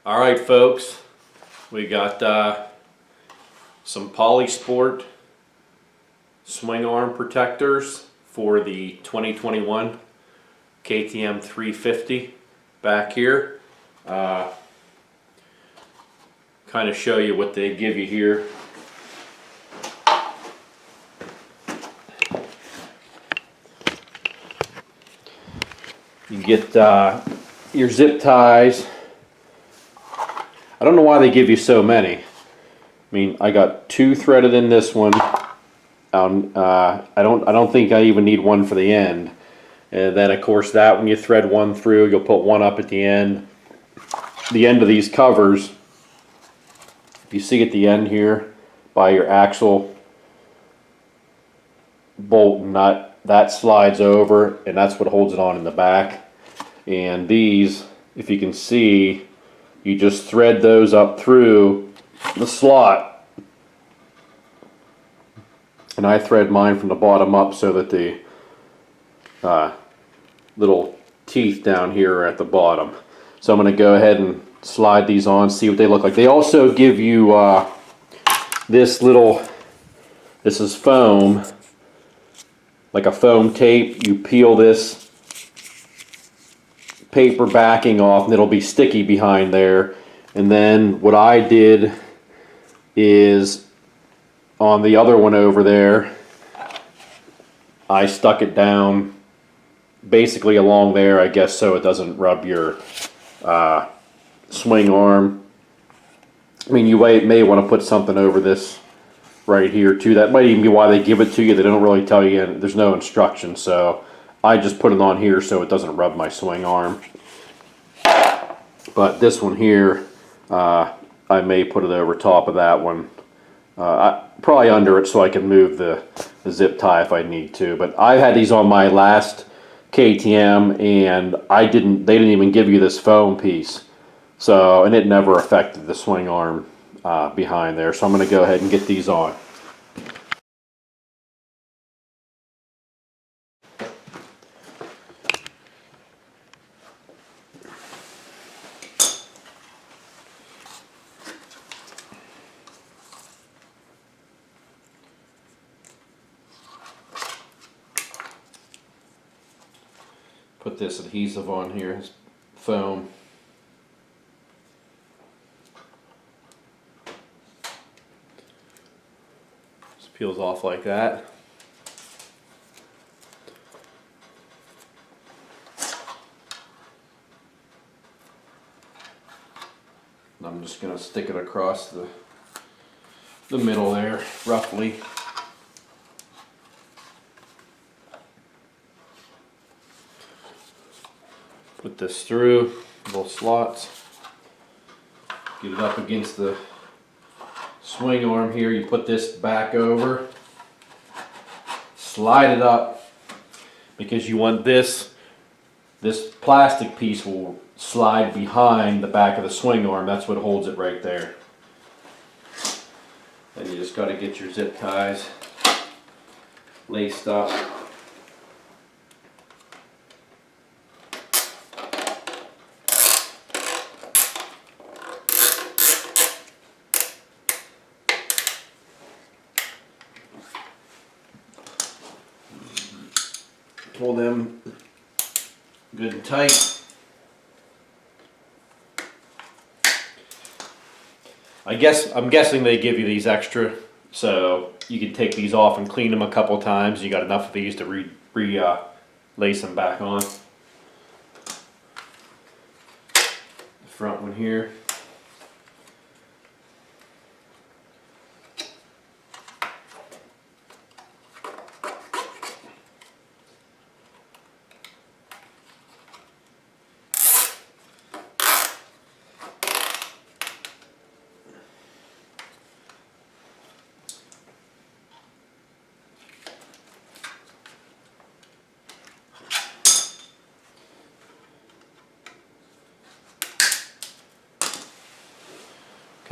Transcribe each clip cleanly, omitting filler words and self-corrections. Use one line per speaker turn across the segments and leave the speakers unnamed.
All right, folks, we got some Polisport swing arm protectors for the 2021 KTM 350 back here. Kind of show you what they give you here. You get your zip ties. I don't know why they give you so many. I mean, I got 2 threaded in this one. I don't think I even need one for the end. And then of course that when you thread one through, you'll put one up at the end. The end of these covers, if you see at the end here by your axle bolt and nut, that slides over and that's what holds it on in the back. And these, if you can see, you just thread those up through the slot. And I thread mine from the bottom up so that the little teeth down here are at the bottom. So I'm going to go ahead and slide these on, see what they look like. They also give you this is foam, like a foam tape. You peel this paper backing off and it'll be sticky behind there. And then what I did is on the other one over there, I stuck it down basically along there, I guess, so it doesn't rub your swing arm. I mean, you may want to put something over this right here too. That might even be why they give it to you. They don't really tell you, there's no instructions, so I just put it on here so it doesn't rub my swing arm. But this one here, I may put it over top of that one. Probably under it so I can move the zip tie if I need to. But I had these on my last KTM and they didn't even give you this foam piece. So, and it never affected the swing arm behind there. So I'm going to go ahead and get these on. Put this adhesive on here, this foam. Just peels off like that. And I'm just going to stick it across the middle there, roughly. Put this through both slots, get it up against the swing arm here. You put this back over, slide it up, because you want this plastic piece will slide behind the back of the swing arm. That's what holds it right there. Then you just got to get your zip ties laced up. Pull them good and tight. I'm guessing they give you these extra so you can take these off and clean them a couple times. You got enough of these to lace them back on. The front one here.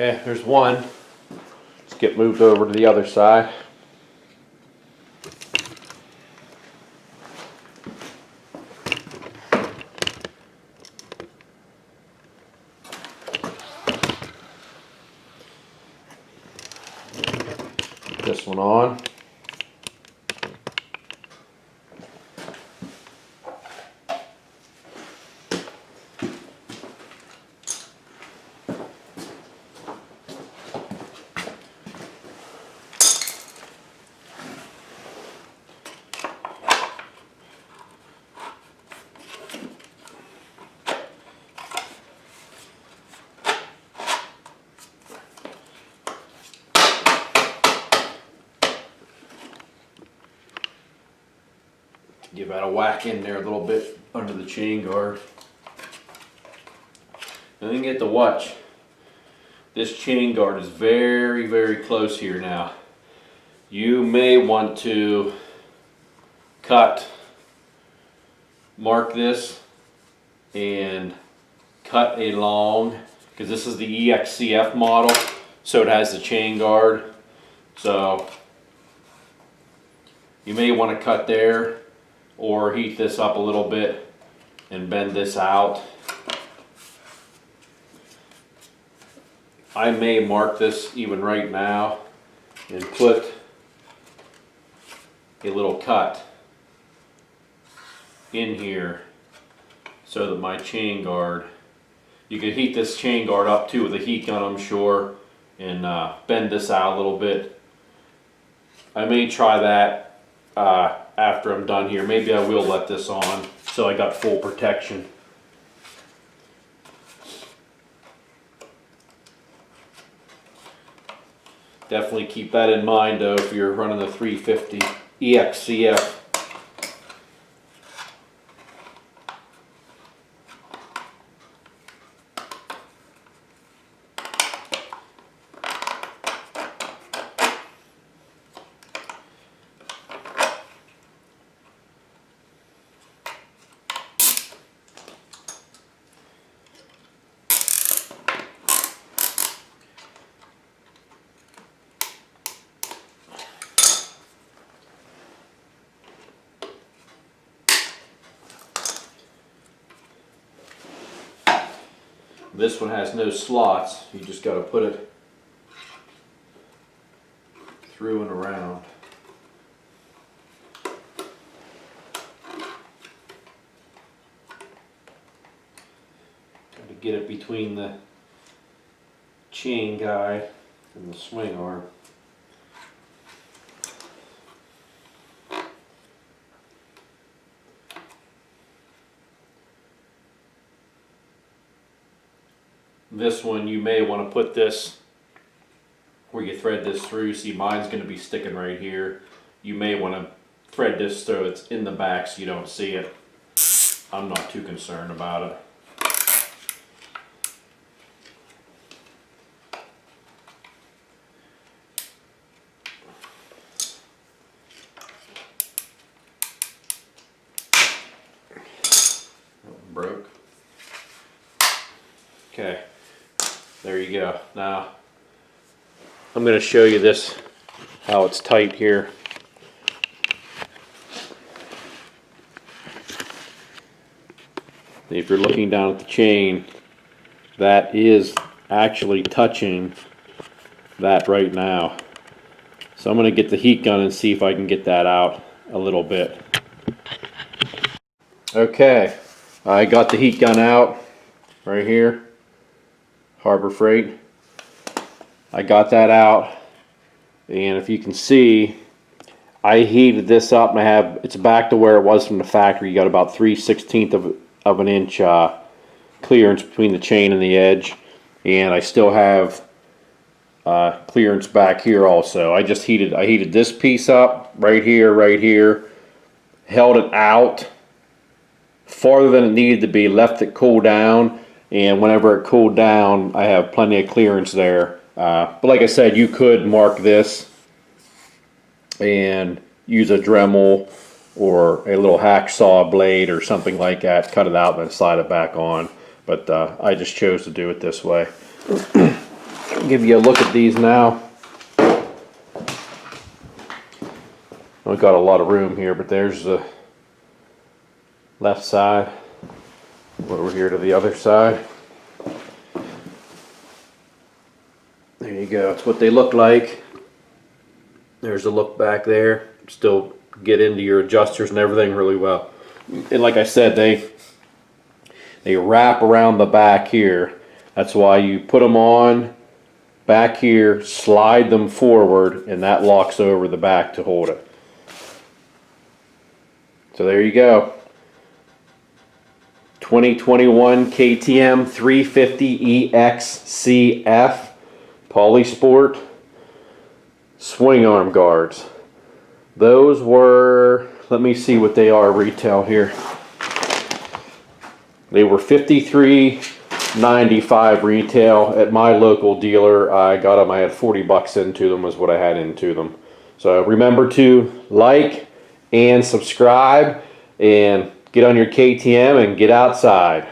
Okay, there's one. Let's get moved over to the other side. this one on. Give that a whack in there a little bit under the chain guard. And then get to watch. This chain guard is very, very close here now. You may want to mark this and cut along, because this is the EXCF model, so it has the chain guard. So you may want to cut there, or heat this up a little bit and bend this out. I may mark this even right now and put a little cut in here so that my chain guard, you could heat this chain guard up too with a heat gun, I'm sure, and bend this out a little bit. I may try that after I'm done here. Maybe I will let this on so I got full protection. Definitely keep that in mind though if you're running the 350 EXCF. This one has no slots, you just got to put it through and around. Got to get it between the chain guide and the swing arm. This one you may want to put this where you thread this through. See, mine's going to be sticking right here. You may want to thread this so it's in the back so you don't see it. I'm not too concerned about it. Broke. Okay. There you go. Now, I'm going to show you this, how it's tight here. If you're looking down at the chain, that is actually touching that right now. So I'm going to get the heat gun and see if I can get that out a little bit. Okay, I got the heat gun out right here. Harbor Freight. I got that out, and if you can see, I heated this up and it's back to where it was from the factory. You got about 3/16 of an inch clearance between the chain and the edge, and I still have clearance back here also. I heated this piece up right here, held it out farther than it needed to be, left it cool down, and whenever it cooled down, I have plenty of clearance there. But like I said, you could mark this and use a Dremel or a little hacksaw blade or something like that, cut it out and then slide it back on. But I just chose to do it this way. I'll give you a look at these now. We've got a lot of room here, but there's the left side. Over here to the other side. There you go. It's what they look like. There's a look back there. Still get into your adjusters and everything really well. And like I said, they wrap around the back here. That's why you put them on back here, slide them forward, and that locks over the back to hold it. So there you go. 2021 KTM 350exc-f Polisport swing arm guards. Those were, let me see what they are retail here. They were $53.95 retail. At my local dealer, I got them. I had 40 bucks into them was what I had into them. So remember to like and subscribe and get on your KTM and get outside.